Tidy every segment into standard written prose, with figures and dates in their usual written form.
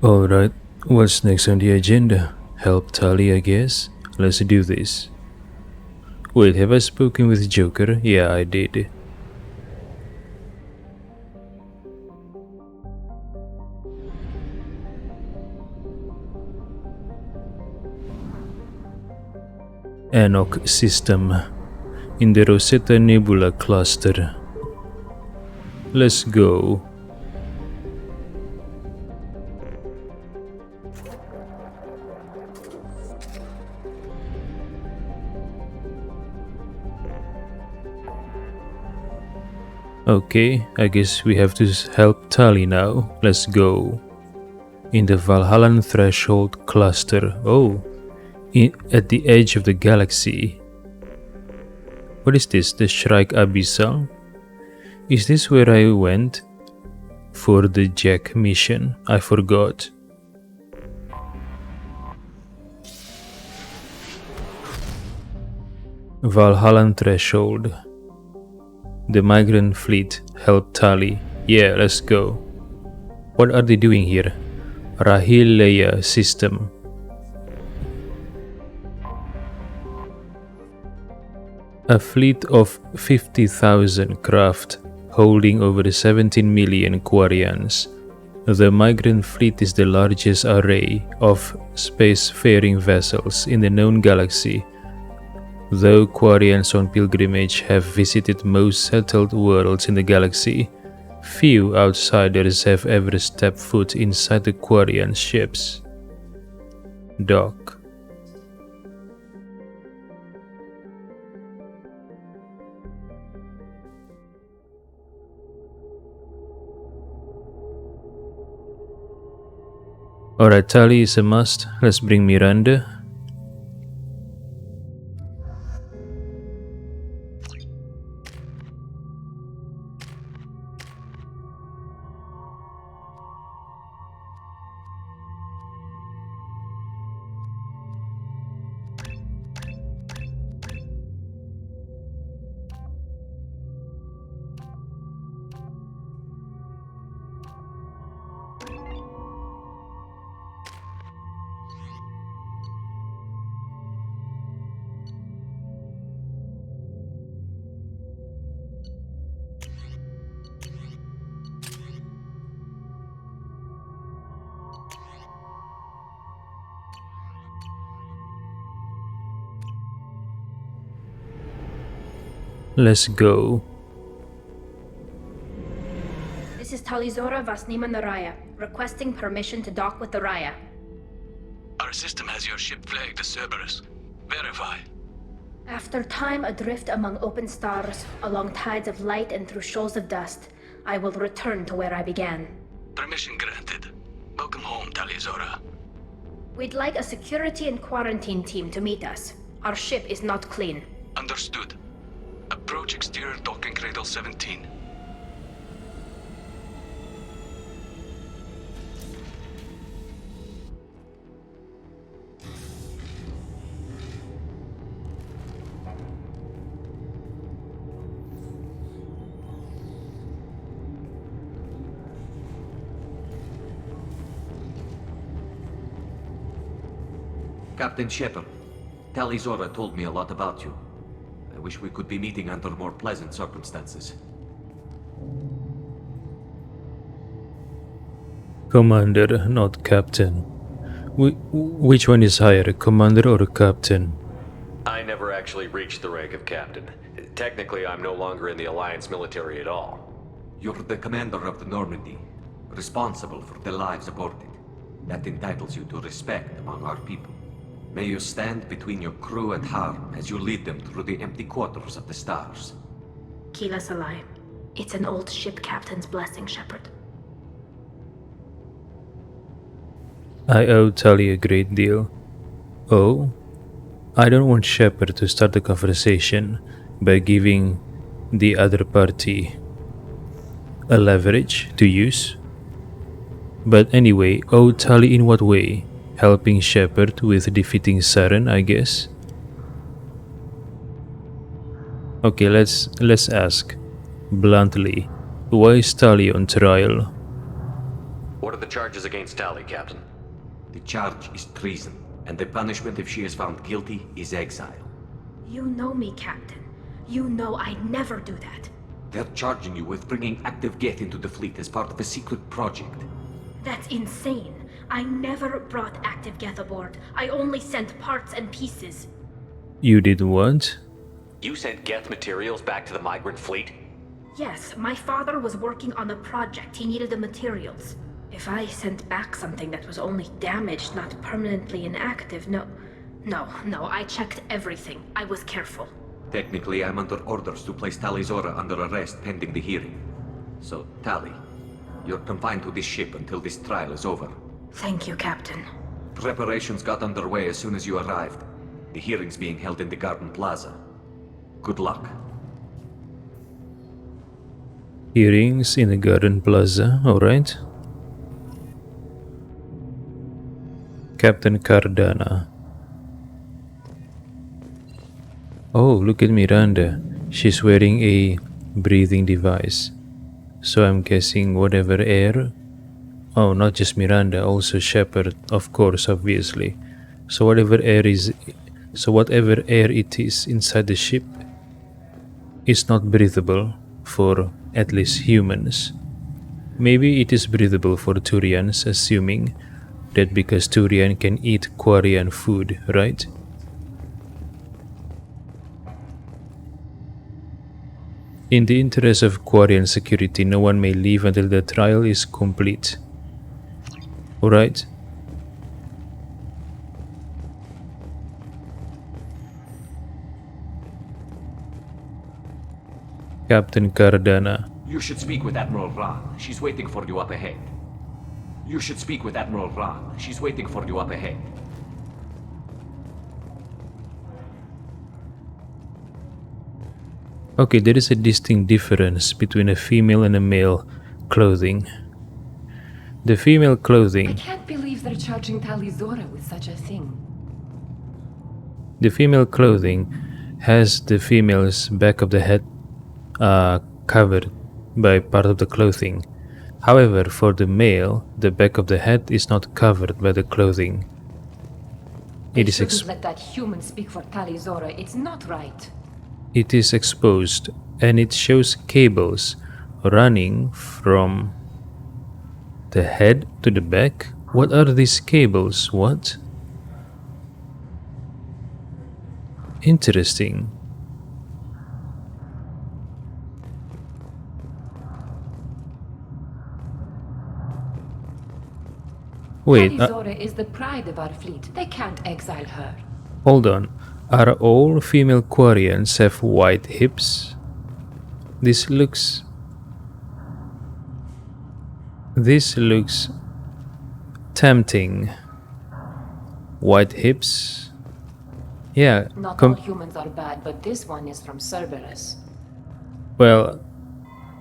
Alright, what's next on the agenda? Help Tali, I guess? Let's do this. Wait, have I spoken with Joker? Yeah, I did. Enoch system in the Rosetta Nebula cluster. Let's go. Okay, I guess we have to help Tali now. Let's go. In the Valhallan Threshold cluster. Oh, at the edge of the galaxy. What is this? The Shrike Abyssal? Is this where I went for the Jack mission? I forgot. Valhallan Threshold. The migrant fleet helped Tali. Yeah, let's go. What are they doing here? Rahil system. A fleet of 50,000 craft holding over 17 million Quarians. The migrant fleet is the largest array of spacefaring vessels in the known galaxy. Though Quarians on pilgrimage have visited most settled worlds in the galaxy, few outsiders have ever stepped foot inside the Quarian ships. Dock. Alright, Tali is a must. Let's bring Miranda. Let's go. This is Talizora Vasnima Naraya, requesting permission to dock with the Raya. Our system has your ship flagged as Cerberus. Verify. After time adrift among open stars, along tides of light and through shoals of dust, I will return to where I began. Permission granted. Welcome home, Talizora. We'd like a security and quarantine team to meet us. Our ship is not clean. Understood. Approach exterior docking cradle 17. Captain Shepard, Talizora told me a lot about you. I wish we could be meeting under more pleasant circumstances. Commander, not Captain. Which one is higher, Commander or Captain? I never actually reached the rank of Captain. Technically, I'm no longer in the Alliance military at all. You're the commander of the Normandy, responsible for the lives aborted. That entitles you to respect among our people. May you stand between your crew and harm as you lead them through the empty quarters of the stars. Kila Salai. It's an old ship captain's blessing, Shepard. I owe Tali a great deal. Oh? I don't want Shepard to start the conversation by giving the other party a leverage to use. But anyway, owe Tali in what way? Helping Shepard with defeating Saren, I guess. Okay, let's ask bluntly, why is Tali on trial? What are the charges against Tali, Captain? The charge is treason, and the punishment if she is found guilty is exile. You know me, Captain. You know I'd never do that. They're charging you with bringing active Geth into the fleet as part of a secret project. That's insane. I never brought active Geth aboard. I only sent parts and pieces. You did what? You sent Geth materials back to the migrant fleet? Yes, my father was working on a project. He needed the materials. If I sent back something that was only damaged, not permanently inactive, no, I checked everything. I was careful. Technically, I'm under orders to place Tali Zora under arrest pending the hearing. So, Tali, you're confined to this ship until this trial is over. Thank you, Captain. Preparations got underway as soon as you arrived. The hearing's being held in the Garden Plaza. Good luck. Hearings in the Garden Plaza, alright. Captain Cardana. Oh, look at Miranda. She's wearing a breathing device. So I'm guessing whatever air... Oh, not just Miranda, also Shepard, of course, obviously. So whatever air it is inside the ship is not breathable for at least humans. Maybe it is breathable for Turians, assuming that because Turian can eat Quarian food, right? In the interest of Quarian security, no one may leave until the trial is complete. Alright? Captain Cardana. You should speak with Admiral Ran. She's waiting for you up ahead. You should speak with Admiral Ran. She's waiting for you up ahead. Okay, there is a distinct difference between a female and a male clothing. The female I clothing... can't believe they're charging Tali Zora with such a thing. The female clothing has the female's back of the head covered by part of the clothing. However, for the male, the back of the head is not covered by the clothing. They shouldn't let that human speak for Tali Zora. It's not right. It is exposed, and it shows cables running from the head to the back. What are these cables? What? Interesting. Wait, Tali Zora is the pride of our fleet. They can't exile her. hold on. Are all female Quarians have white hips? This looks tempting. White hips? Yeah. Not all humans are bad, but this one is from Cerberus. Well,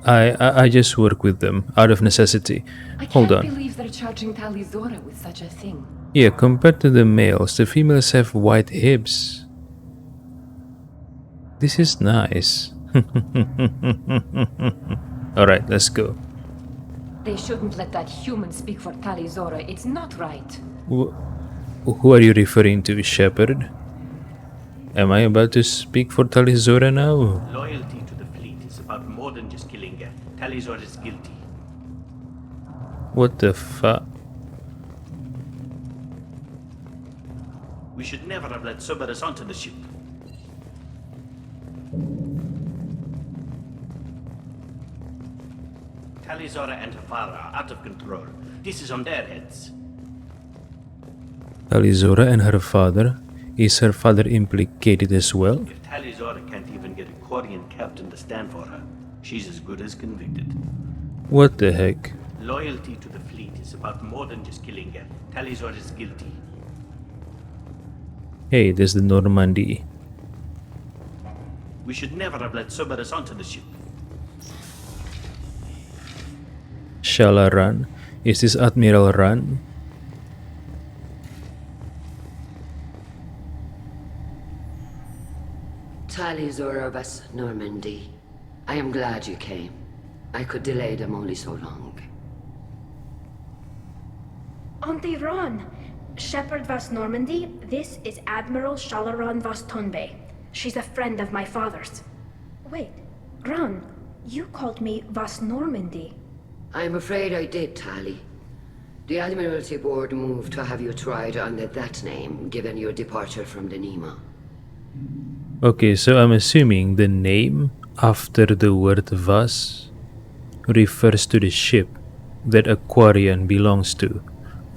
I just work with them out of necessity. I Hold can't on. believe they're charging Tali Zora with such a thing. Yeah, compared to the males, the females have white hips. This is nice. Alright, let's go. They shouldn't let that human speak for Tali Zora. It's not right. Who are you referring to, Shepard? Am I about to speak for Tali Zora now? Loyalty to the fleet is about more than just killing Geth. Tali Zora is guilty. What the fuck? We should never have let Cerberus onto the ship. Tali Zora and her father are out of control. This is on their heads. Tali Zora and her father? Is her father implicated as well? If Tali Zora can't even get a Quarian captain to stand for her, she's as good as convicted. What the heck? Loyalty to the fleet is about more than just killing Geth. Tali Zora is guilty. Hey, there's the Normandy. We should never have let Cerberus onto the ship. Shala Ran? Is this Admiral Ran? Tali Zora West Normandy. I am glad you came. I could delay them only so long. Auntie Ron! Shepherd Vas Normandy, this is Admiral Shalaron Vas Tonbe. She's a friend of my father's. Wait, Ron, you called me Vas Normandy. I'm afraid I did, Tali. The Admiralty Board moved to have you tried under that name, given your departure from the Nima. Okay, so I'm assuming the name after the word Vas refers to the ship that Aquarian belongs to.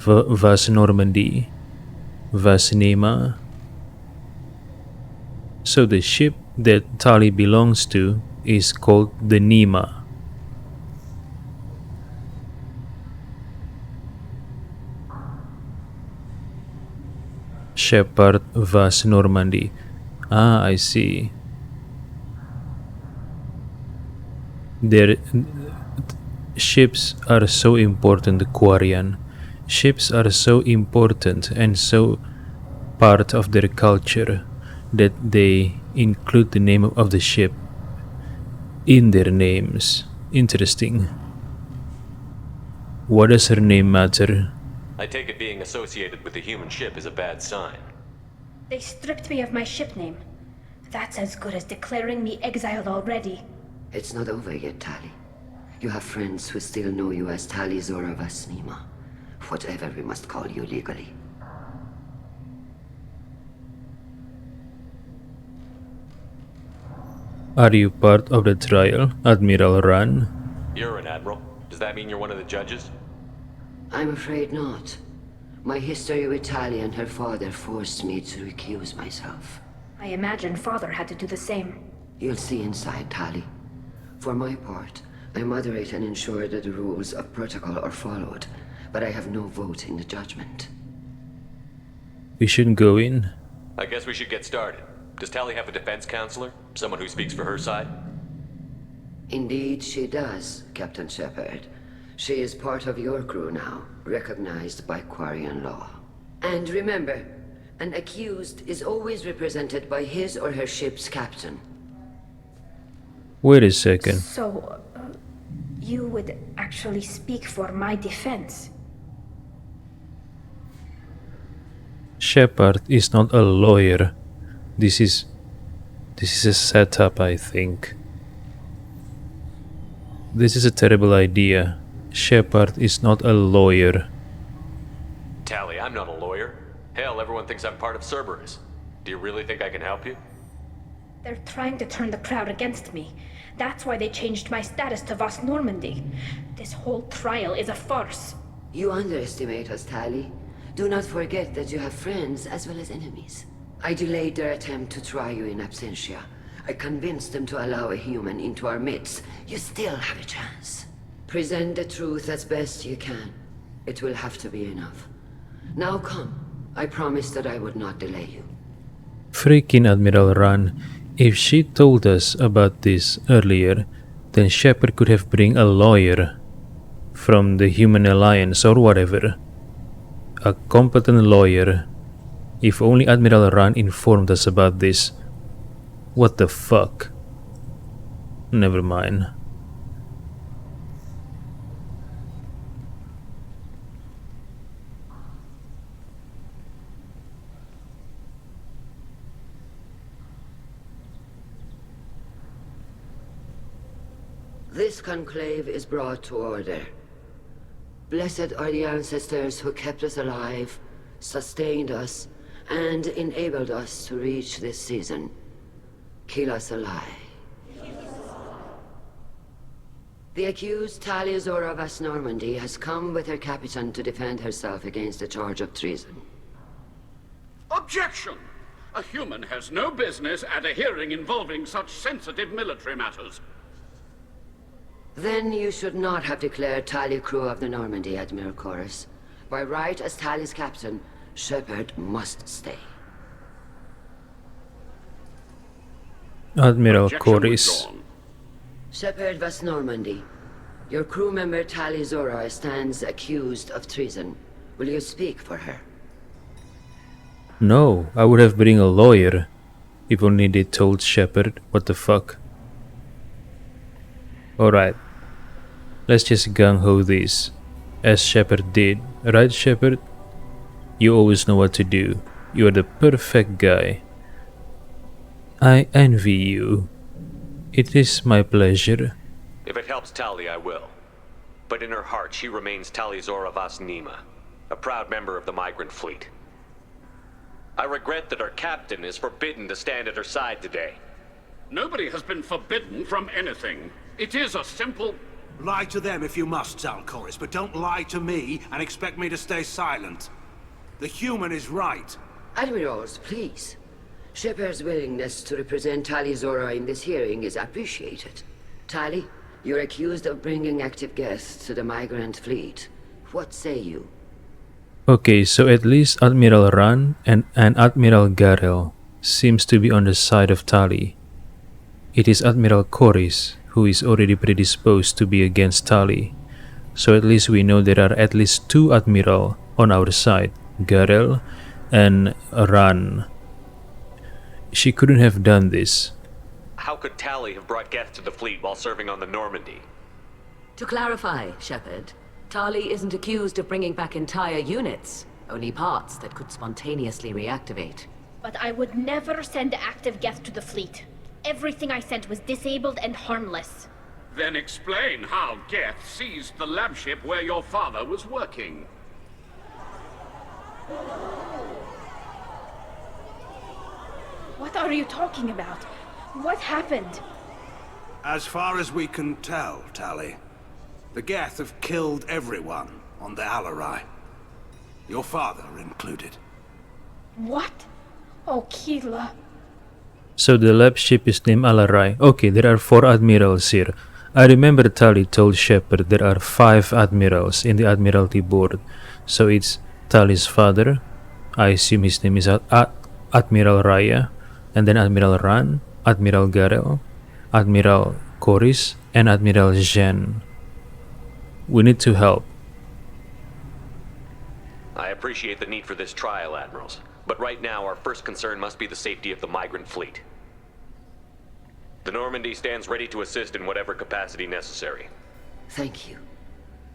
Vas Normandy, Vas Nema. So the ship that Tali belongs to is called the Nima. Shepherd Vas Normandy. Ah, I see. Their ships are so important, Quarian. Ships are so important and so part of their culture that they include the name of the ship in their names. Interesting. What does her name matter? I take it being associated with the human ship is a bad sign. They stripped me of my ship name. That's as good as declaring me exiled already. It's not over yet, Tali. You have friends who still know you as Tali Zora Vas Nema. Whatever we must call you legally. Are you part of the trial, Admiral Ran? You're an admiral. Does that mean you're one of the judges? I'm afraid not. My history with Tali and her father forced me to recuse myself. I imagine father had to do the same. You'll see inside, Tali. For my part, I moderate and ensure that the rules of protocol are followed, but I have no vote in the judgment. We shouldn't go in. I guess we should get started. Does Tali have a defense counselor? Someone who speaks for her side? Indeed, she does, Captain Shepard. She is part of your crew now, recognized by Quarian law. And remember, an accused is always represented by his or her ship's captain. Wait a second. So, you would actually speak for my defense? Shepard is not a lawyer. This is a setup, I think. This is a terrible idea. Shepard is not a lawyer. Tali, I'm not a lawyer. Hell, everyone thinks I'm part of Cerberus. Do you really think I can help you? They're trying to turn the crowd against me. That's why they changed my status to Vas Normandy. This whole trial is a farce. You underestimate us, Tali. Do not forget that you have friends as well as enemies. I delayed their attempt to try you in absentia. I convinced them to allow a human into our midst. You still have a chance. Present the truth as best you can. It will have to be enough. Now come. I promised that I would not delay you. Freaking Admiral Ran. If she told us about this earlier, then Shepard could have bring a lawyer from the Human Alliance or whatever. A competent lawyer. If only Admiral Ran informed us about this. What the fuck? Never mind. This conclave is brought to order. Blessed are the ancestors who kept us alive, sustained us, and enabled us to reach this season. Kill us alive. The accused Tali Zora Vas Normandy has come with her captain to defend herself against a charge of treason. Objection! A human has no business at a hearing involving such sensitive military matters. Then you should not have declared Tali crew of the Normandy, Admiral Chorus. By right as Tali's captain, Shepard must stay. Admiral Objection Chorus. withdrawn. Shepard Vas Normandy, your crew member Tali Zora stands accused of treason. Will you speak for her? No, I would have bring a lawyer. If only they told Shepard. What the fuck? Alright. Let's just gung-ho this, as Shepard did. Right, Shepard? You always know what to do. You are the perfect guy. I envy you. It is my pleasure. If it helps Tali, I will. But in her heart, she remains Tali Zora Vas Nima, a proud member of the migrant fleet. I regret that our captain is forbidden to stand at her side today. Nobody has been forbidden from anything. It is a simple... Lie to them if you must, Zalcoris, but don't lie to me and expect me to stay silent. The human is right. Admirals, please. Shepard's willingness to represent Tali Zora in this hearing is appreciated. Tali, you're accused of bringing active guests to the migrant fleet. What say you? Okay, so at least Admiral Ran and Admiral Garel seems to be on the side of Tali. It is Admiral Koris who is already predisposed to be against Tali. So at least we know there are at least 2 Admiral on our side, Garel and Ran. She couldn't have done this. How could Tali have brought Geth to the fleet while serving on the Normandy? To clarify, Shepard, Tali isn't accused of bringing back entire units, only parts that could spontaneously reactivate. But I would never send active Geth to the fleet. Everything I sent was disabled and harmless. Then explain how Geth seized the lab ship where your father was working. What are you talking about? What happened? As far as we can tell, Tali, the Geth have killed everyone on the Alarai. Your father included. What? Oh, Keela. So the lab ship is named Alarai. Okay, there are 4 admirals here. I remember Tali told Shepard there are 5 admirals in the Admiralty board. So it's Tali's father. I assume his name is Admiral Raya. And then Admiral Ran, Admiral Garel, Admiral Koris, and Admiral Zhen. We need to help. I appreciate the need for this trial, Admirals. But right now, our first concern must be the safety of the migrant fleet. The Normandy stands ready to assist in whatever capacity necessary. Thank you.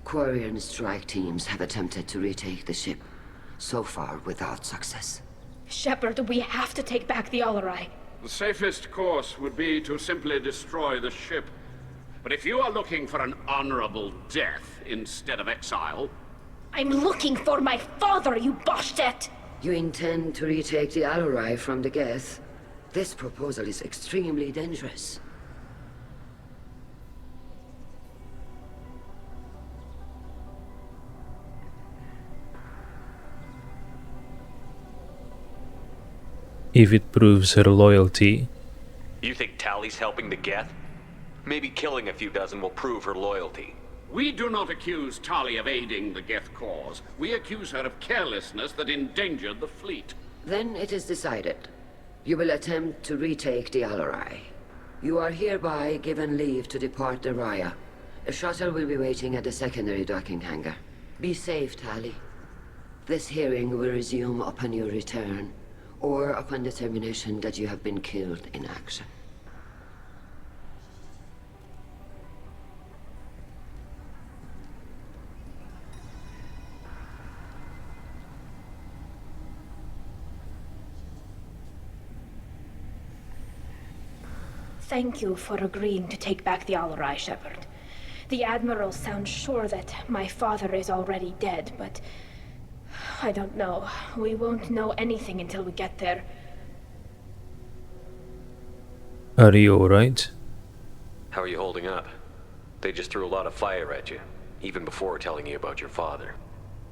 Quarian strike teams have attempted to retake the ship, so far without success. Shepard, we have to take back the Alarai. The safest course would be to simply destroy the ship. But if you are looking for an honorable death instead of exile... I'm looking for my father, you Boshtet! You intend to retake the Alarai from the Geth? This proposal is extremely dangerous. If it proves her loyalty. You think Tali's helping the Geth? Maybe killing a few dozen will prove her loyalty. We do not accuse Tali of aiding the Geth cause. We accuse her of carelessness that endangered the fleet. Then it is decided. You will attempt to retake the Alarai. You are hereby given leave to depart the Raya. A shuttle will be waiting at the secondary docking hangar. Be safe, Tali. This hearing will resume upon your return, or upon determination that you have been killed in action. Thank you for agreeing to take back the Alarai, Shepard. The Admiral sounds sure that my father is already dead, but... I don't know. We won't know anything until we get there. Are you alright? How are you holding up? They just threw a lot of fire at you, even before telling you about your father.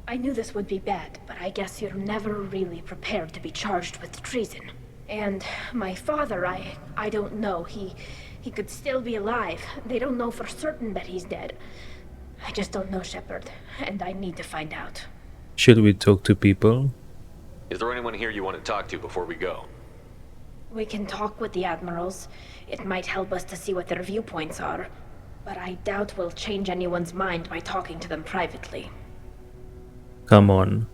I knew this would be bad, but I guess you're never really prepared to be charged with treason. And my father, I don't know. He could still be alive. They don't know for certain that he's dead. I just don't know, Shepard, and I need to find out. Should we talk to people? Is there anyone here you want to talk to before we go? We can talk with the Admirals. It might help us to see what their viewpoints are. But I doubt we'll change anyone's mind by talking to them privately. Come on.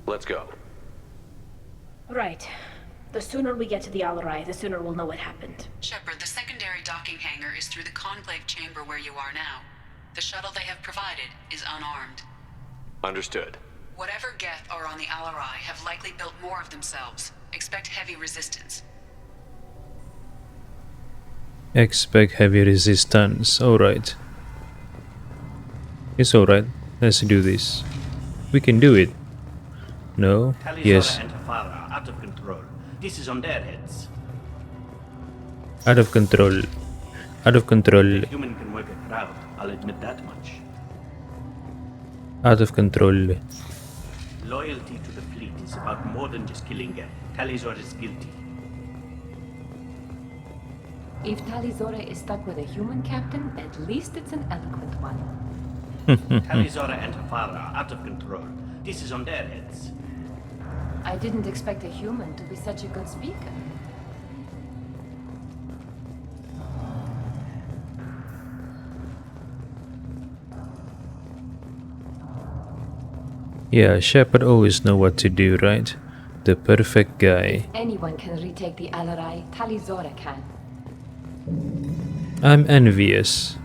Let's go. Right. The sooner we get to the Alarai, the sooner we'll know what happened. Shepard, the secondary docking hangar is through the conclave chamber where you are now. The shuttle they have provided is unarmed. Understood. Whatever Geth are on the Alarai have likely built more of themselves. Expect heavy resistance. Expect heavy resistance. Alright. It's alright. Let's do this. We can do it. No? Yes. and Tafara are out of control. This is on their heads. Out of control. Out of control. A human can work a crowd, I'll admit that much. Out of control. Loyalty to the fleet is about more than just killing Geth. Talizor is guilty. If Talizora is stuck with a human captain, at least it's an eloquent one. Talizora and Tafara are out of control. This is on their heads. I didn't expect a human to be such a good speaker. Yeah, Shepard always know what to do, right? The perfect guy. Anyone can retake the Alarai, Talizora can. I'm envious.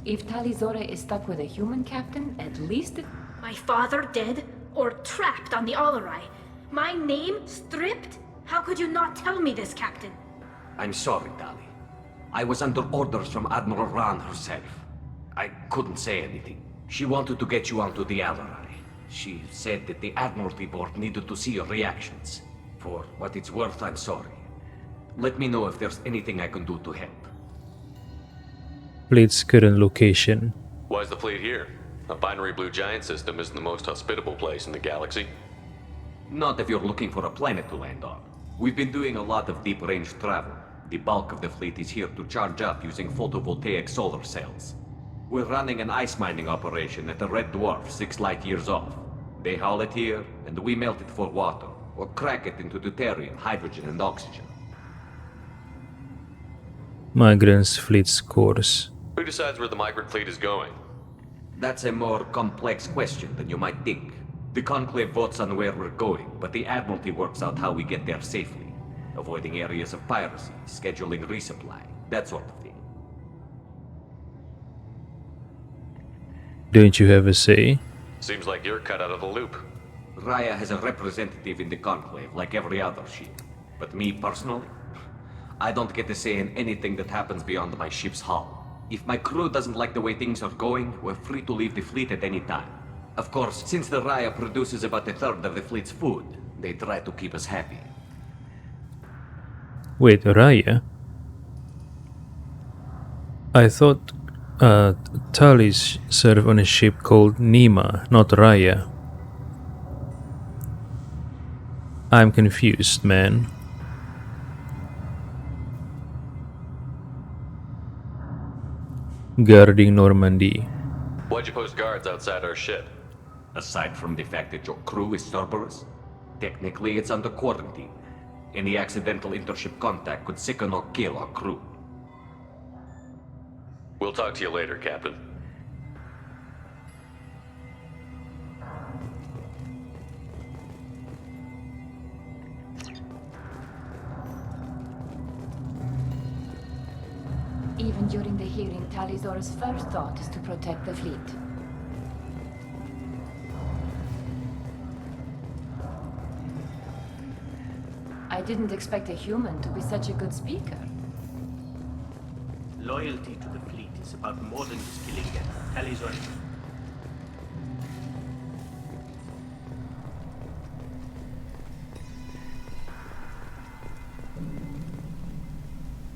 If Talizora is stuck with a human captain, at least it... My father dead or trapped on the Alarai? My name stripped? How could you not tell me this, Captain? I'm sorry, Tali. I was under orders from Admiral Ran herself. I couldn't say anything. She wanted to get you onto the Alarai. She said that the Admiralty Board needed to see your reactions. For what it's worth, I'm sorry. Let me know if there's anything I can do to help. Fleet's current location. Why's the fleet here? A binary blue giant system isn't the most hospitable place in the galaxy. Not if you're looking for a planet to land on. We've been doing a lot of deep-range travel. The bulk of the fleet is here to charge up using photovoltaic solar cells. We're running an ice mining operation at the Red Dwarf 6 light years off. They haul it here, and we melt it for water, or crack it into deuterium, hydrogen, and oxygen. Migrants fleet's course. Who decides where the migrant fleet is going? That's a more complex question than you might think. The Conclave votes on where we're going, but the Admiralty works out how we get there safely. Avoiding areas of piracy, scheduling resupply, that sort of thing. Don't you have a say? Seems like you're cut out of the loop. Raya has a representative in the Conclave, like every other ship. But me personally, I don't get to say in anything that happens beyond my ship's hull. If my crew doesn't like the way things are going, we're free to leave the fleet at any time. Of course, since the Raya produces about a third of the fleet's food, they try to keep us happy. Wait, Raya? I thought Talis served on a ship called Nima, not Raya. I'm confused, man. Guarding Normandy. Why'd you post guards outside our ship? Aside from the fact that your crew is Cerberus, technically it's under quarantine. Any accidental intership contact could sicken or kill our crew. We'll talk to you later, Captain. Even during the hearing, Talizora's first thought is to protect the fleet. I didn't expect a human to be such a good speaker. Loyalty to the fleet is about more than just killing Geth. Talizor.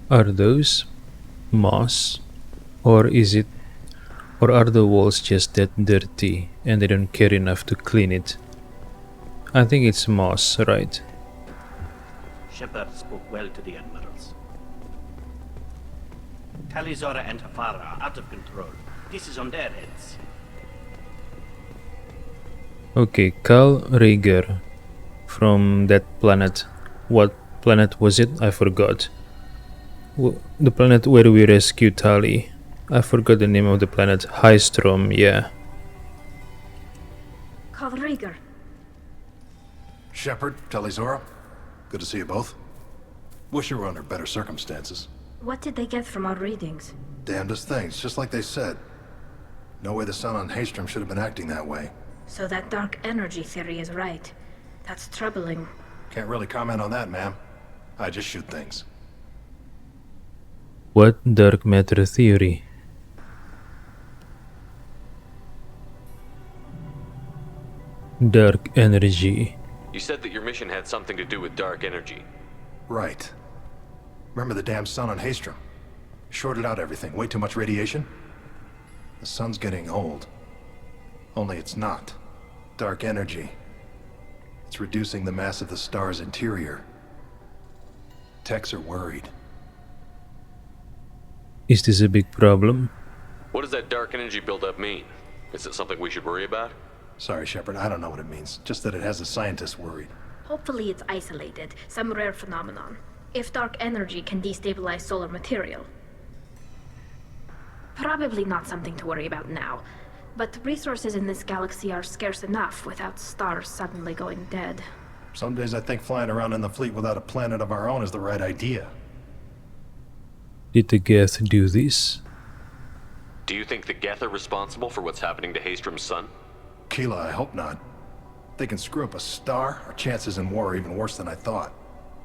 Are those moss? Or are the walls just that dirty and they don't care enough to clean it? I think it's moss, right? Shepard spoke well to the admirals. Talizora and Tafara are out of control. This is on their heads. Okay, Carl Rhaegar from that planet. What planet was it? I forgot. The planet where we rescued Tali. I forgot the name of the planet. Highstrom, yeah. Carl Rhaegar. Shepard, Talizora, good to see you both. Wish you were under better circumstances. What did they get from our readings? Damnedest things, just like they said. No way the sun on Haystrom should have been acting that way. So that dark energy theory is right. That's troubling. Can't really comment on that, ma'am. I just shoot things. What dark matter theory? Dark energy. You said that your mission had something to do with dark energy. Right. Remember the damn sun on Haystrom? Shorted out everything. Way too much radiation? The sun's getting old. Only it's not. Dark energy. It's reducing the mass of the star's interior. Techs are worried. Is this a big problem? What does that dark energy buildup mean? Is it something we should worry about? Sorry, Shepard, I don't know what it means. Just that it has the scientists worried. Hopefully it's isolated, some rare phenomenon. If dark energy can destabilize solar material. Probably not something to worry about now. But resources in this galaxy are scarce enough without stars suddenly going dead. Some days I think flying around in the fleet without a planet of our own is the right idea. Did the Geth do this? Do you think the Geth are responsible for what's happening to Haystrom's sun? Keela, I hope not. If they can screw up a star, our chances in war are even worse than I thought.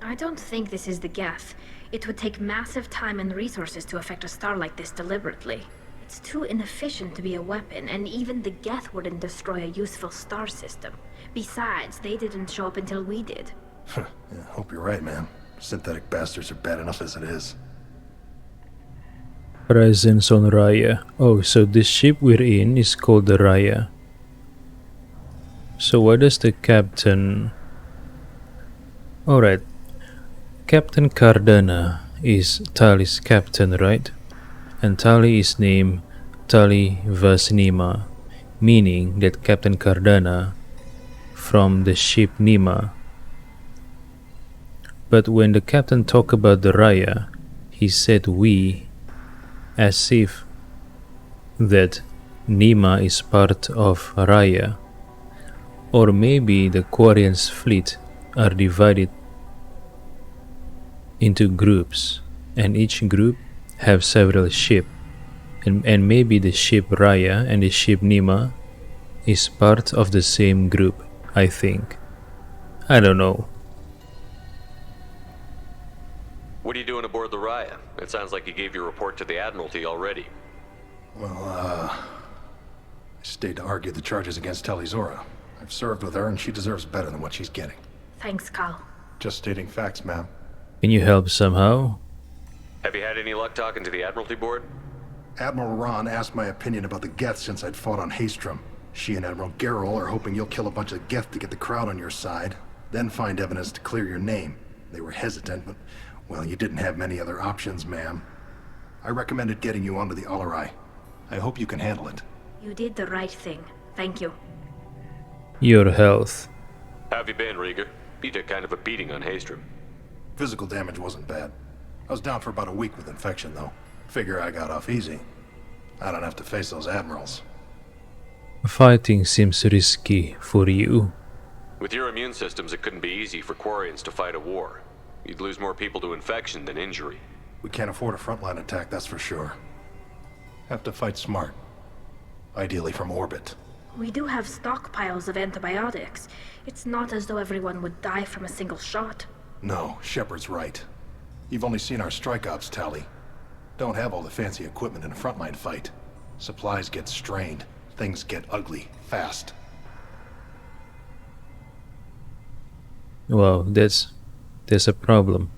I don't think this is the Geth. It would take massive time and resources to affect a star like this deliberately. It's too inefficient to be a weapon, and even the Geth wouldn't destroy a useful star system. Besides, they didn't show up until we did. Yeah, hope you're right, man. Synthetic bastards are bad enough as it is. Presence on Raya. Oh, so this ship we're in is called the Raya. So why does the captain... Alright. Captain Cardana is Tali's captain, right? And Tali is named Tali Vasnima, meaning that Captain Cardana from the ship Nima. But when the captain talked about the Raya, he said we, as if that Nima is part of Raya. Or maybe the Quarian's fleet are divided into groups, and each group have several ships, and maybe the ship Raya and the ship Nima is part of the same group, I think. I don't know. What are you doing aboard the Raya? It sounds like you gave your report to the Admiralty already. Well, I stayed to argue the charges against Talizora. I've served with her, and she deserves better than what she's getting. Thanks, Cal. Just stating facts, ma'am. Can you help somehow? Have you had any luck talking to the Admiralty board? Admiral Ron asked my opinion about the Geth since I'd fought on Haystrom. She and Admiral Garrel are hoping you'll kill a bunch of Geth to get the crowd on your side, then find evidence to clear your name. They were hesitant, but, well, you didn't have many other options, ma'am. I recommended getting you onto the Alarai. I hope you can handle it. You did the right thing. Thank you. Your health. How have you been, Rieger? You took kind of a beating on Haystrom. Physical damage wasn't bad. I was down for about a week with infection, though. Figure I got off easy. I don't have to face those admirals. Fighting seems risky for you. With your immune systems, it couldn't be easy for Quarians to fight a war. You'd lose more people to infection than injury. We can't afford a frontline attack, that's for sure. Have to fight smart. Ideally from orbit. We do have stockpiles of antibiotics. It's not as though everyone would die from a single shot. No, Shepard's right. You've only seen our strike ops tally. Don't have all the fancy equipment in a frontline fight. Supplies get strained. Things get ugly, fast. Wow, that's a problem.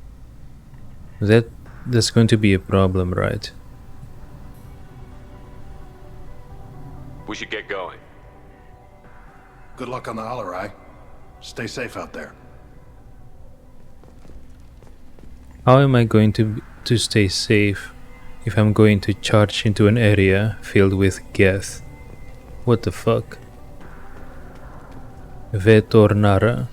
That's going to be a problem, right? We should get going. Good luck on the Alarai. Stay safe out there. How am I going to stay safe if I'm going to charge into an area filled with Geth? What the fuck? Vetornara?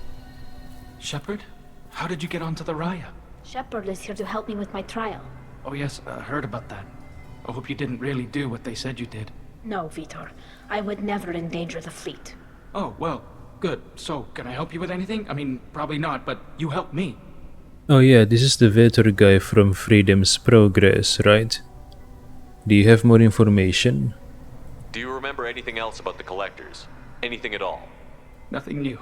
Shepard? How did you get onto the Raya? Shepard is here to help me with my trial. Oh yes, I heard about that. I hope you didn't really do what they said you did. No, Vitor. I would never endanger the fleet. Oh, well, good. So, can I help you with anything? I mean, probably not, but you helped me. Oh yeah, this is the Vetor guy from Freedom's Progress, right? Do you have more information? Do you remember anything else about the Collectors? Anything at all? Nothing new.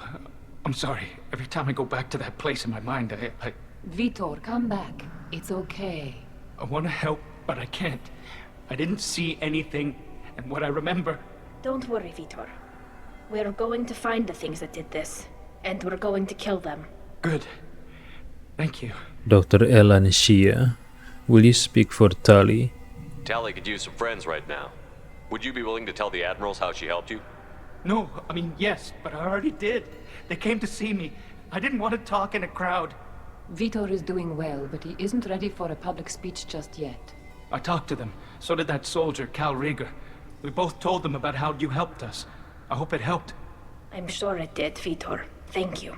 I'm sorry. Every time I go back to that place in my mind, I Vitor, come back. It's okay. want to help, but I can't. I didn't see anything, and what I remember... Don't worry, Vitor. We're going to find the things that did this, and we're going to kill them. Good. Thank you. Dr. Elan Shia, will you speak for Tali? Tali could use some friends right now. Would you be willing to tell the Admirals how she helped you? No, I mean, yes, but I already did. They came to see me. I didn't want to talk in a crowd. Vitor is doing well, but he isn't ready for a public speech just yet. I talked to them. So did that soldier, Cal Rieger. We both told them about how you helped us. I hope it helped. I'm sure it did, Vitor. Thank you.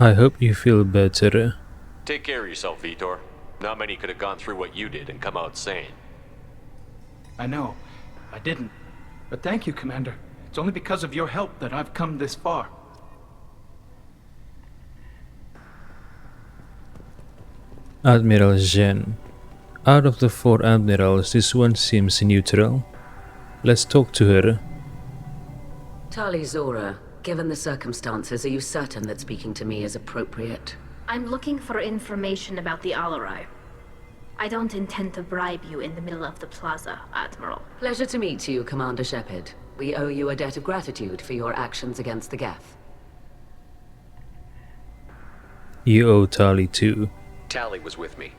I hope you feel better. Take care of yourself, Vitor. Not many could have gone through what you did and come out sane. I know. I didn't. But thank you, Commander. It's only because of your help that I've come this far. Admiral Zhen. Out of the 4 admirals, this one seems neutral. Let's talk to her. Tali Zora, given the circumstances, are you certain that speaking to me is appropriate? I'm looking for information about the Alarai. I don't intend to bribe you in the middle of the plaza, Admiral. Pleasure to meet you, Commander Shepard. We owe you a debt of gratitude for your actions against the Geth. You owe Tali too. Tali was with me.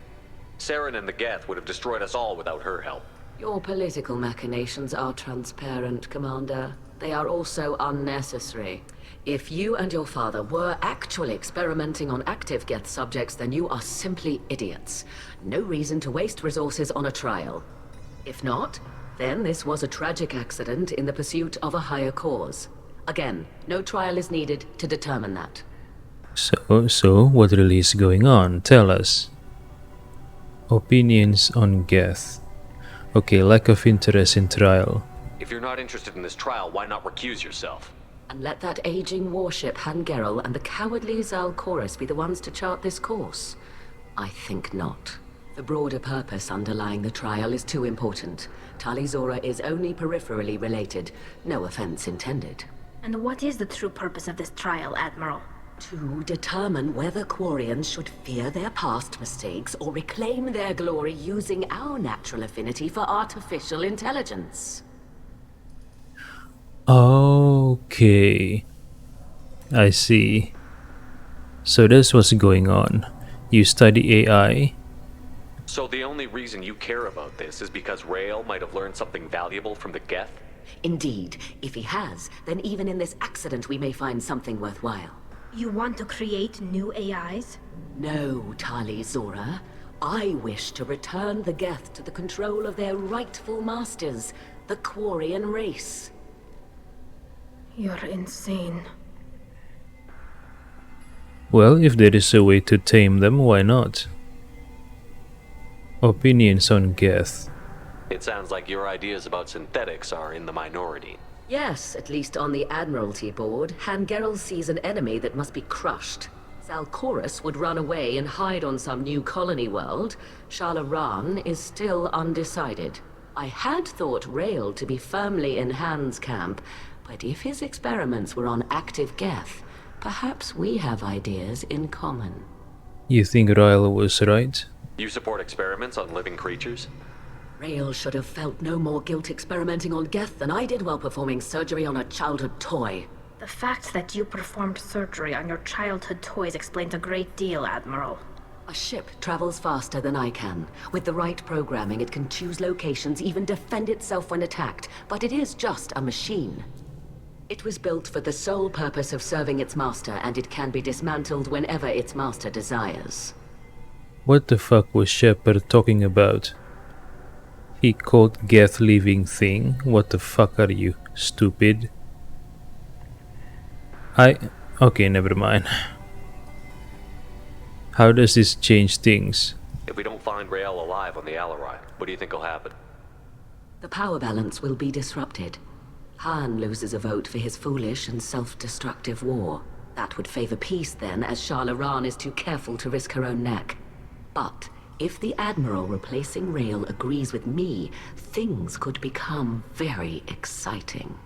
Saren and the Geth would have destroyed us all without her help. Your political machinations are transparent, Commander. They are also unnecessary. If you and your father were actually experimenting on active Geth subjects, then you are simply idiots. No reason to waste resources on a trial. If not, then this was a tragic accident in the pursuit of a higher cause. Again, no trial is needed to determine that. So what really is going on? Tell us. Opinions on Geth. Okay, lack of interest in trial. If you're not interested in this trial, why not recuse yourself? And let that aging warship Hangerel and the cowardly Zalkorus be the ones to chart this course? I think not. The broader purpose underlying the trial is too important. Tali Zora is only peripherally related. No offense intended. And what is the true purpose of this trial, Admiral? To determine whether Quarians should fear their past mistakes or reclaim their glory using our natural affinity for artificial intelligence. Okay. I see. So that's what's going on. You study AI? So the only reason you care about this is because Rael might have learned something valuable from the Geth? Indeed. If he has, then even in this accident we may find something worthwhile. You want to create new AIs? No, Tali Zora. I wish to return the Geth to the control of their rightful masters, the Quarian race. You're insane. Well, if there is a way to tame them, why not? Opinions on Geth. It sounds like your ideas about synthetics are in the minority. Yes, at least on the Admiralty board, Hangerel sees an enemy that must be crushed. Zalkorus would run away and hide on some new colony world. Shalaran is still undecided. I had thought Rael to be firmly in Han's camp, but if his experiments were on active Geth, perhaps we have ideas in common. You think Rael was right? You support experiments on living creatures? Rael should have felt no more guilt experimenting on Geth than I did while performing surgery on a childhood toy. The fact that you performed surgery on your childhood toys explains a great deal, Admiral. A ship travels faster than I can. With the right programming, it can choose locations, even defend itself when attacked, but it is just a machine. It was built for the sole purpose of serving its master, and it can be dismantled whenever its master desires. What the fuck was Shepard talking about? He called Geth living thing? What the fuck are you, stupid? Okay, never mind. How does this change things? If we don't find Rael alive on the Alarai, what do you think will happen? The power balance will be disrupted. Han loses a vote for his foolish and self-destructive war. That would favor peace then, as Shalaran is too careful to risk her own neck. But If the Admiral replacing Rail agrees with me, things could become very exciting.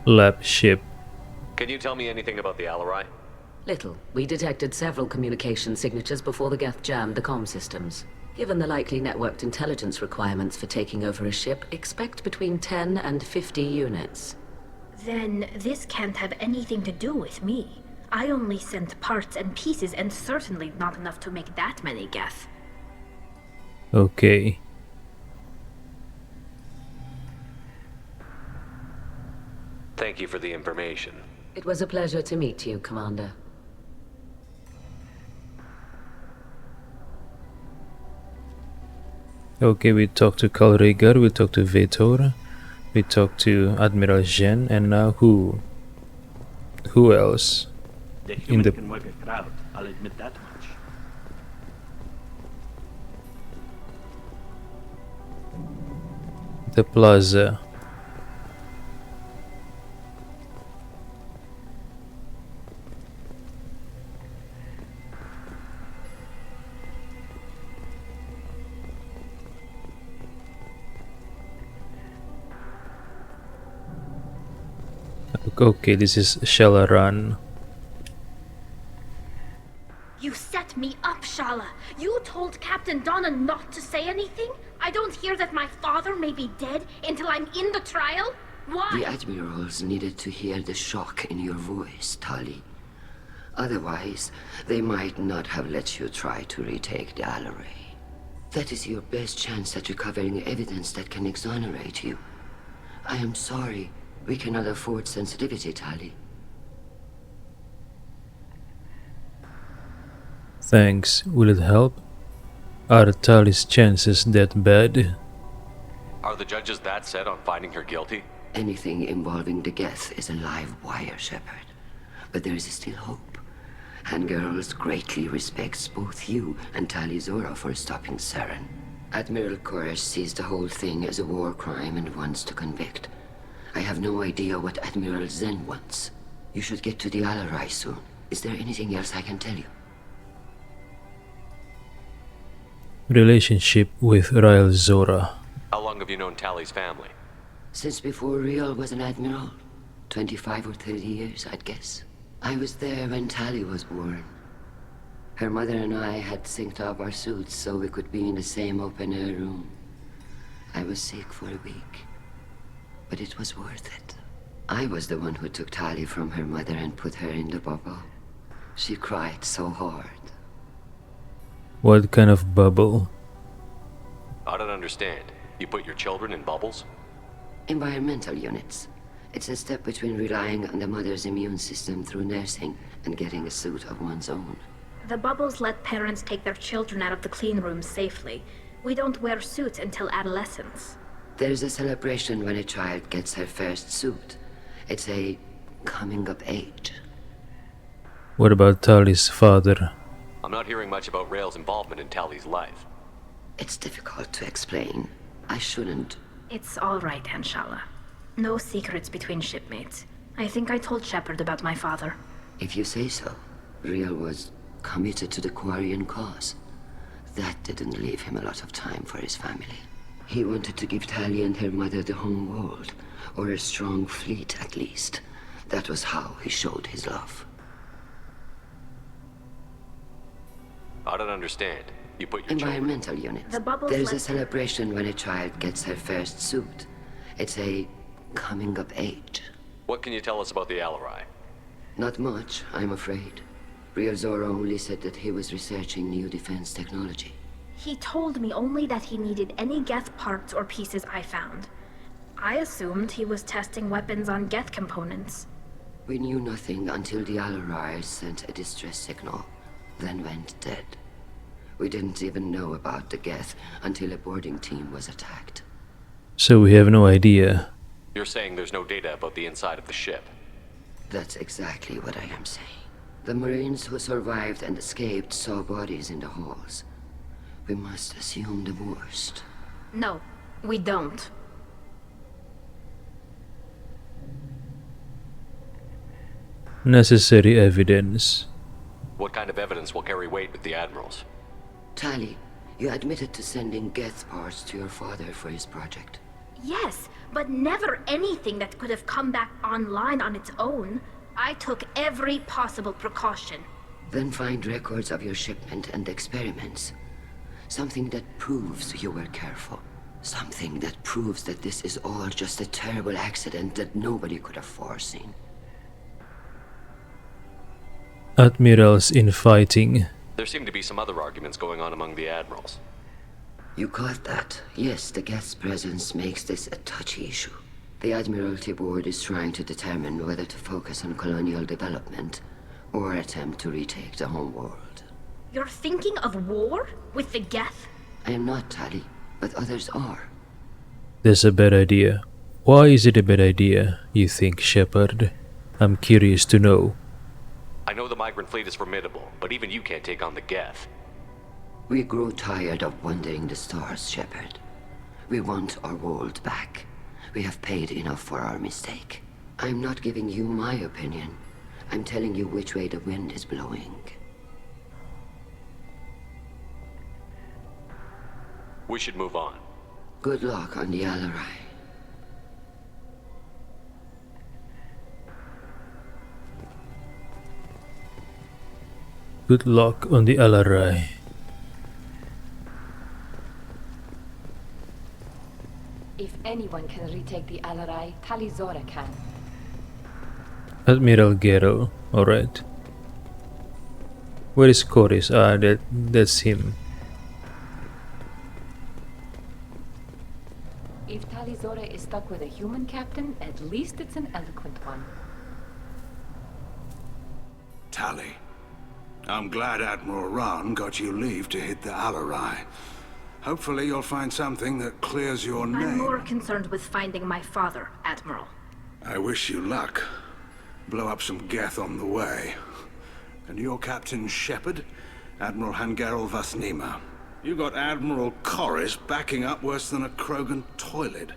Lab ship. Can you tell me anything about the Alarai? Little. We detected several communication signatures before the Geth jammed the comm systems. Given the likely networked intelligence requirements for taking over a ship, expect between 10 and 50 units. Then this can't have anything to do with me. I only sent parts and pieces, and certainly not enough to make that many Geth. Okay. Thank you for the information. It was a pleasure to meet you, Commander. Okay, we talked to Carl Rhaegar, we talked to Vetor, we talked to Admiral Jen, and now who? Who else? The human can work a crowd, I'll admit that much. The plaza. Okay, this is Shalaran. You set me up, Shala. You told Captain Donna not to say anything? I don't hear that my father may be dead until I'm in the trial? Why? The admirals needed to hear the shock in your voice, Tali. Otherwise, they might not have let you try to retake the Alarai. That is your best chance at recovering evidence that can exonerate you. I am sorry. We cannot afford sensitivity, Tali. Thanks. Will it help? Are Tali's chances that bad? Are the judges that set on finding her guilty? Anything involving the Geth is a live wire, Shepard. But there is still hope. And Girls greatly respects both you and Tali Zora for stopping Saren. Admiral Koresh sees the whole thing as a war crime and wants to convict. I have no idea what Admiral Zen wants. You should get to the Alarai soon. Is there anything else I can tell you? Relationship with Rael Zora. How long have you known Tali's family? Since before Riel was an admiral. 25 or 30 years, I'd guess. I was there when Tali was born. Her mother and I had synced up our suits so we could be in the same open-air room. I was sick for a week. But it was worth it. I was the one who took Tali from her mother and put her in the bubble. She cried so hard. What kind of bubble? I don't understand. You put your children in bubbles? Environmental units. It's a step between relying on the mother's immune system through nursing and getting a suit of one's own. The bubbles let parents take their children out of the clean rooms safely. We don't wear suits until adolescence. There's a celebration when a child gets her first suit. It's a coming of age. What about Tali's father? I'm not hearing much about Rael's involvement in Tali's life. It's difficult to explain. I shouldn't. It's all right, Anshala. No secrets between shipmates. I think I told Shepard about my father. If you say so. Rael was committed to the Quarian cause. That didn't leave him a lot of time for his family. He wanted to give Tali and her mother the home world, or a strong fleet at least. That was how he showed his love. I don't understand. You put your Environmental units. The bubbles There's a celebration when a child gets her first suit. It's a coming of age. What can you tell us about the Alarai? Not much, I'm afraid. Rio Zoro only said that he was researching new defense technology. He told me only that he needed any Geth parts or pieces I found. I assumed he was testing weapons on Geth components. We knew nothing until the Alarai sent a distress signal, then went dead. We didn't even know about the Geth until a boarding team was attacked. So we have no idea. You're saying there's no data about the inside of the ship? That's exactly what I am saying. The Marines who survived and escaped saw bodies in the halls. We must assume the worst. No, we don't. Necessary evidence. What kind of evidence will carry weight with the admirals? Tali, you admitted to sending Geth parts to your father for his project. Yes, but never anything that could have come back online on its own. I took every possible precaution. Then find records of your shipment and experiments. Something that proves you were careful. Something that proves that this is all just a terrible accident that nobody could have foreseen. Admirals infighting. There seem to be some other arguments going on among the admirals. You caught that? Yes, the Geth's presence makes this a touchy issue. The Admiralty Board is trying to determine whether to focus on colonial development or attempt to retake the home world. You're thinking of war? With the Geth? I am not, Tali, but others are. That's a bad idea. Why is it a bad idea, you think, Shepard? I'm curious to know. I know the migrant fleet is formidable, but even you can't take on the Geth. We grow tired of wandering the stars, Shepard. We want our world back. We have paid enough for our mistake. I'm not giving you my opinion. I'm telling you which way the wind is blowing. We should move on. Good luck on the Alarai. Good luck on the Alarai. If anyone can retake the Alarai, Tali Zora can. Admiral Gero, alright. Where is Chorus? That's him. If Tali Zora is stuck with a human captain, at least it's an eloquent one. Tali, I'm glad Admiral Rahn got you leave to hit the Alarai. Hopefully you'll find something that clears your name. I'm more concerned with finding my father, Admiral. I wish you luck. Blow up some Geth on the way. And your Captain Shepard, Admiral Hangarel Vasnima. You got Admiral Corris backing up worse than a Krogan toilet.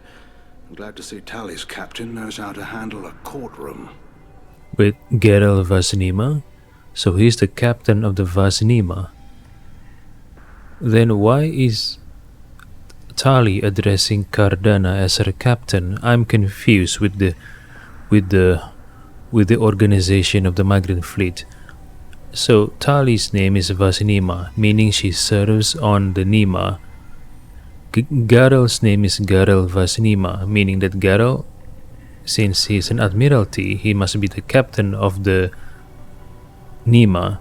I'm glad to see Tali's captain knows how to handle a courtroom. With Gerel Vasnima? So he's the captain of the Vasnima. Then why is Tali addressing Cardana as her captain? I'm confused with the organization of the migrant fleet. So Tali's name is Vasnima, meaning she serves on the Nima. Garel's name is Garel Vasnima, meaning that Garel, since he's an admiralty, he must be the captain of the Nima.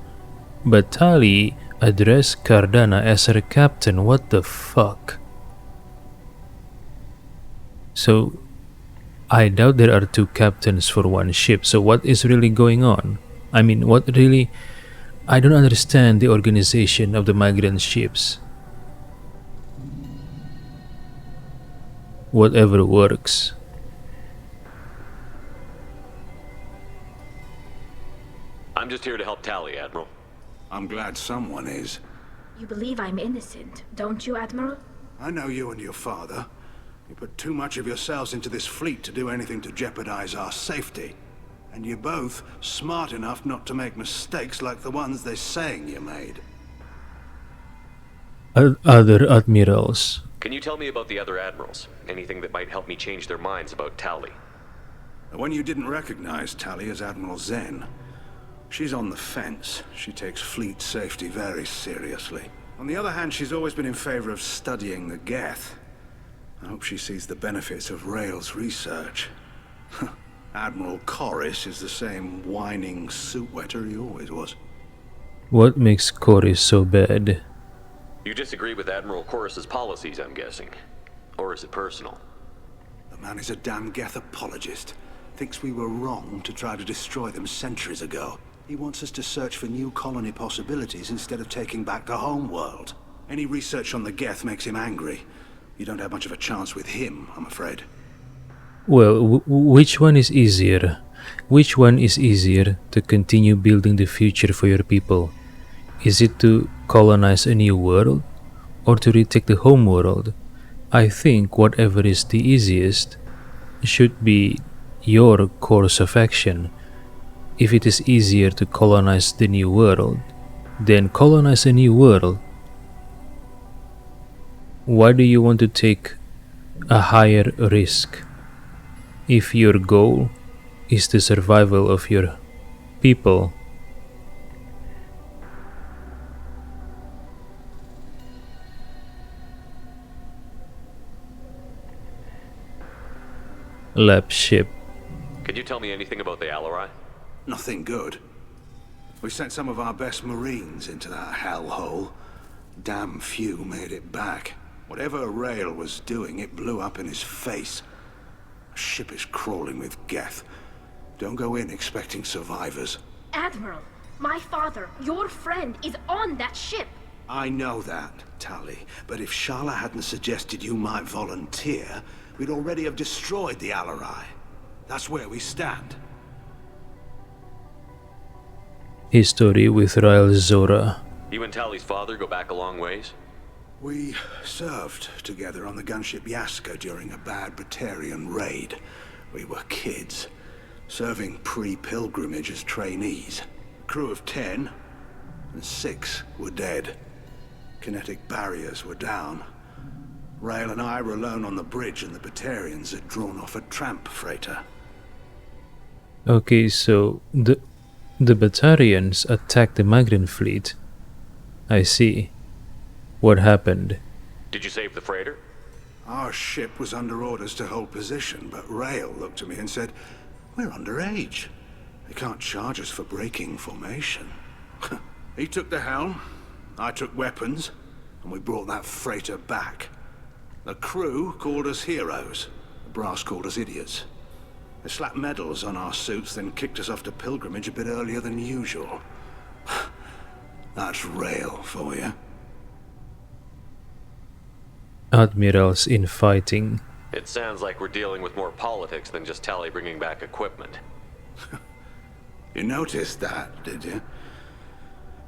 But Tali addressed Cardana as her captain. What the fuck? So I doubt there are two captains for one ship. So what is really going on? I mean, what really... I don't understand the organization of the migrant ships. Whatever works. I'm just here to help Tali, Admiral. I'm glad someone is. You believe I'm innocent, don't you, Admiral? I know you and your father. You put too much of yourselves into this fleet to do anything to jeopardize our safety. And you're both smart enough not to make mistakes like the ones they're saying you made. Other admirals. Can you tell me about the other admirals? Anything that might help me change their minds about Tali? The one you didn't recognize, Tali, is Admiral Zen. She's on the fence. She takes fleet safety very seriously. On the other hand, she's always been in favor of studying the Geth. I hope she sees the benefits of Rail's research. Admiral Corris is the same whining suit-wetter he always was. What makes Corris so bad? You disagree with Admiral Corris's policies, I'm guessing. Or is it personal? The man is a damn Geth apologist. Thinks we were wrong to try to destroy them centuries ago. He wants us to search for new colony possibilities instead of taking back the home world. Any research on the Geth makes him angry. You don't have much of a chance with him, I'm afraid. Well, which one is easier? Which one is easier to continue building the future for your people? Is it to colonize a new world or to retake the home world? I think whatever is the easiest should be your course of action. if it is easier to colonize the new world, then colonize a new world. Why do you want to take a higher risk if your goal is the survival of your people? Lab ship. Can you tell me anything about the Alarai? Nothing good. We sent some of our best Marines into that hellhole. Damn few made it back. Whatever Rail was doing, it blew up in his face. The ship is crawling with Geth. Don't go in expecting survivors. Admiral, my father, your friend, is on that ship. I know that, Tali, but if Shala hadn't suggested you might volunteer, we'd already have destroyed the Alarai. That's where we stand. History with Rael Zora. You and Tali's father go back a long ways? We served together on the gunship Yaska during a bad Batarian raid. We were kids, serving pre-pilgrimage as trainees. A crew of 10, and 6 were dead. Kinetic barriers were down. Rail and I were alone on the bridge, and the Batarians had drawn off a tramp freighter. Okay, so the Batarians attacked the migrant fleet. I see. What happened? Did you save the freighter? Our ship was under orders to hold position, but Rail looked at me and said, "We're underage. They can't charge us for breaking formation." He took the helm, I took weapons, and we brought that freighter back. The crew called us heroes. The brass called us idiots. They slapped medals on our suits, then kicked us off to pilgrimage a bit earlier than usual. That's Rail for you. Admirals in fighting. It sounds like we're dealing with more politics than just Tali bringing back equipment. You noticed that, did you?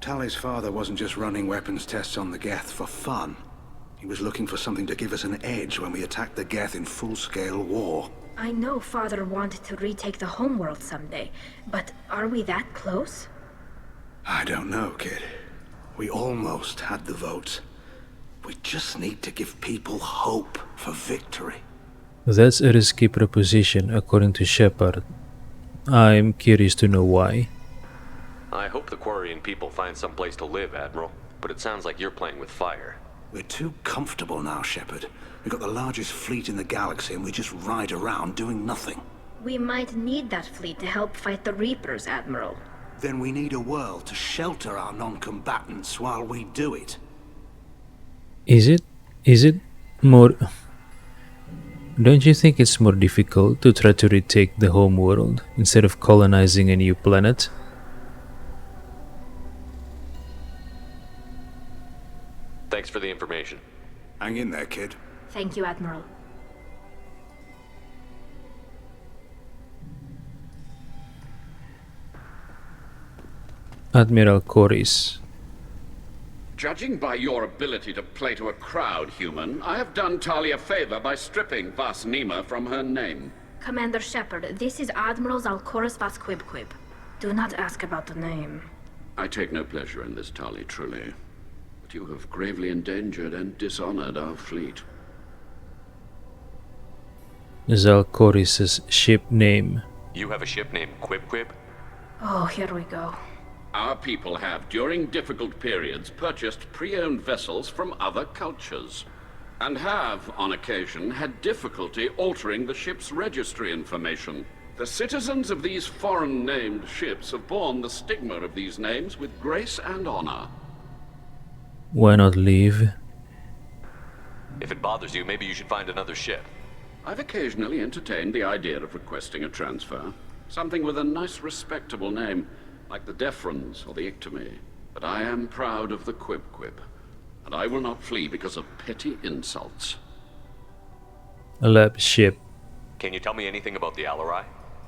Tali's father wasn't just running weapons tests on the Geth for fun. He was looking for something to give us an edge when we attacked the Geth in full-scale war. I know Father wanted to retake the homeworld someday, but are we that close? I don't know, kid. We almost had the votes. We just need to give people hope for victory. That's a risky proposition, according to Shepard. I'm curious to know why. I hope the Quarian people find some place to live, Admiral, but it sounds like you're playing with fire. We're too comfortable now, Shepard. We've got the largest fleet in the galaxy and we just ride around doing nothing. We might need that fleet to help fight the Reapers, Admiral. Then we need a world to shelter our non-combatants while we do it. Is it more... Don't you think it's more difficult to try to retake the home world instead of colonizing a new planet? Thanks for the information. Hang in there, kid. Thank you, Admiral. Admiral Corris. Judging by your ability to play to a crowd, human, I have done Tali a favor by stripping Vas Nima from her name. Commander Shepard, this is Admiral Zalkoris Vas Quibquib. Do not ask about the name. I take no pleasure in this, Tali, truly. But you have gravely endangered and dishonored our fleet. Zalkoris' ship name. You have a ship named Quib? Oh, here we go. Our people have, during difficult periods, purchased pre-owned vessels from other cultures, and have, on occasion, had difficulty altering the ship's registry information. The citizens of these foreign-named ships have borne the stigma of these names with grace and honor. Why not leave? If it bothers you, maybe you should find another ship. I've occasionally entertained the idea of requesting a transfer. Something with a nice, respectable name, like the Defrons or the Ictomy. But I am proud of the Quib, and I will not flee because of petty insults. A lab ship. Can you tell me anything about the Alarai?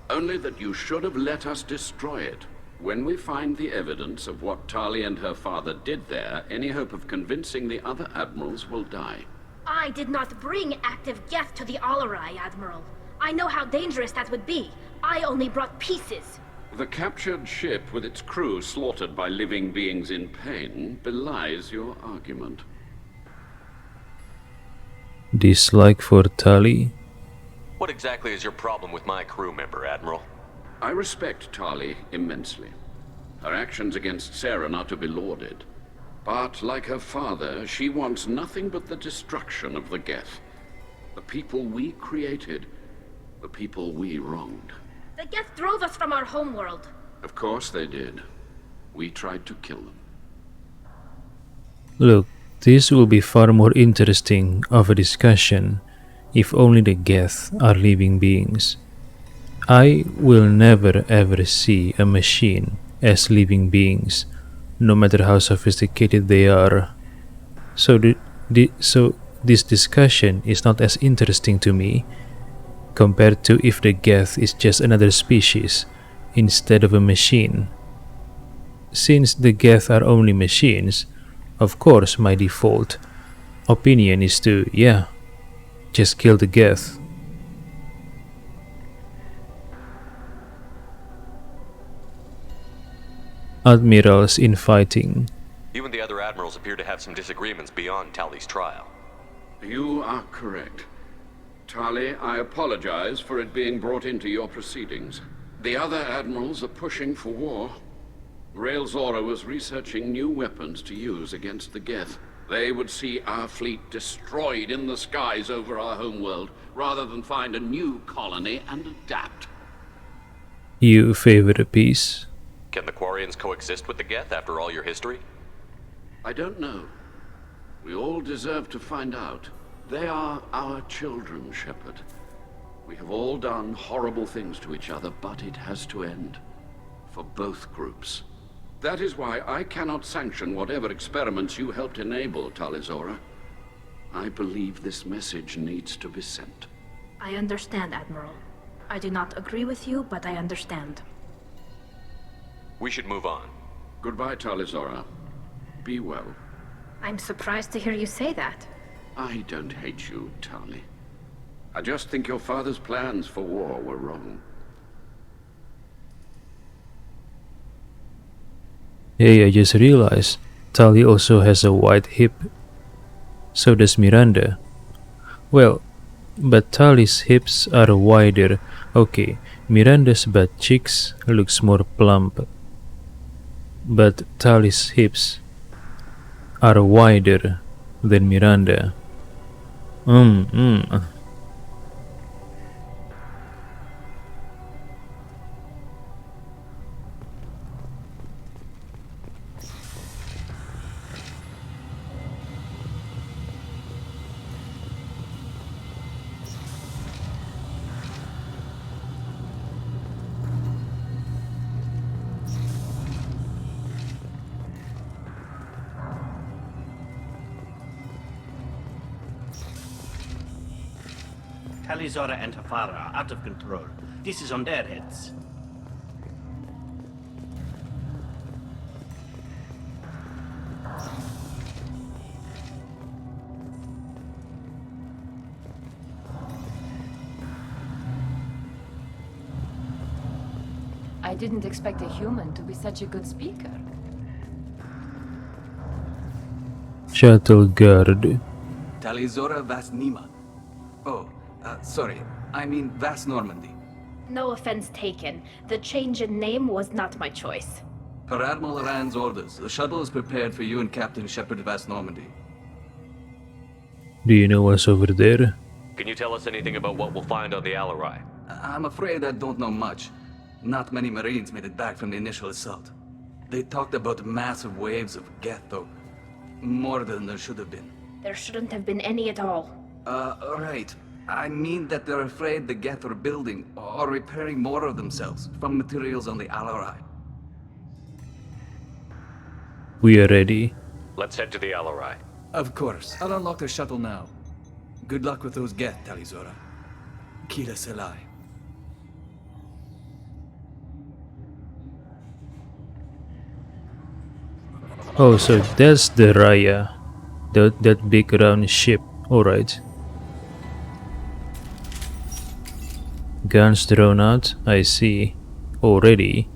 Only that you should have let us destroy it. When we find the evidence of what Tali and her father did there, any hope of convincing the other admirals will die. I did not bring active Geth to the Alarai, Admiral. I know how dangerous that would be. I only brought pieces. The captured ship with its crew slaughtered by living beings in pain belies your argument. Dislike for Tali? What exactly is your problem with my crew member, Admiral? I respect Tali immensely. Her actions against Sarah are not to be lauded. But, like her father, she wants nothing but the destruction of the Geth. The people we created, the people we wronged. The Geth drove us from our homeworld. Of course they did. We tried to kill them. Look, this will be far more interesting of a discussion if only the Geth are living beings. I will never ever see a machine as living beings, no matter how sophisticated they are. So this discussion is not as interesting to me compared to if the Geth is just another species instead of a machine. Since the Geth are only machines, of course my default opinion is to, just kill the Geth. Admirals infighting. You and the other admirals appear to have some disagreements beyond Tali's trial. You are correct. Tali, I apologize for it being brought into your proceedings. The other admirals are pushing for war. Rael Zora was researching new weapons to use against the Geth. They would see our fleet destroyed in the skies over our homeworld, rather than find a new colony and adapt. You favor a peace? Can the Quarians coexist with the Geth after all your history? I don't know. We all deserve to find out. They are our children, Shepard. We have all done horrible things to each other, but it has to end. For both groups. That is why I cannot sanction whatever experiments you helped enable, Talizora. I believe this message needs to be sent. I understand, Admiral. I do not agree with you, but I understand. We should move on. Goodbye, Talizora. Be well. I'm surprised to hear you say that. I don't hate you, Tali. I just think your father's plans for war were wrong. Hey, I just realized Tali also has a wide hip. So does Miranda. Well, but Tali's hips are wider. Okay, Miranda's butt cheeks looks more plump. But Tali's hips are wider than Miranda. Talizora and her father are out of control. This is on their heads. I didn't expect a human to be such a good speaker. Shuttle guard. Talizora Vas Nima. Oh, sorry. I mean Vas Normandy. No offense taken. The change in name was not my choice. Per Admiral Rand's orders, the shuttle is prepared for you and Captain Shepard Vas Normandy. Do you know what's over there? Can you tell us anything about what we'll find on the Alarai? I'm afraid I don't know much. Not many Marines made it back from the initial assault. They talked about massive waves of Geth, though. More than there should have been. There shouldn't have been any at all. Right. I mean that they're afraid the Geth are building or repairing more of themselves from materials on the Alarai. We are ready. Let's head to the Alarai. Of course. I'll unlock the shuttle now. Good luck with those Geth, Talizora. Kila Selai. Oh, so that's the Raya. That big round ship. Alright. Guns drawn out, I see. Already.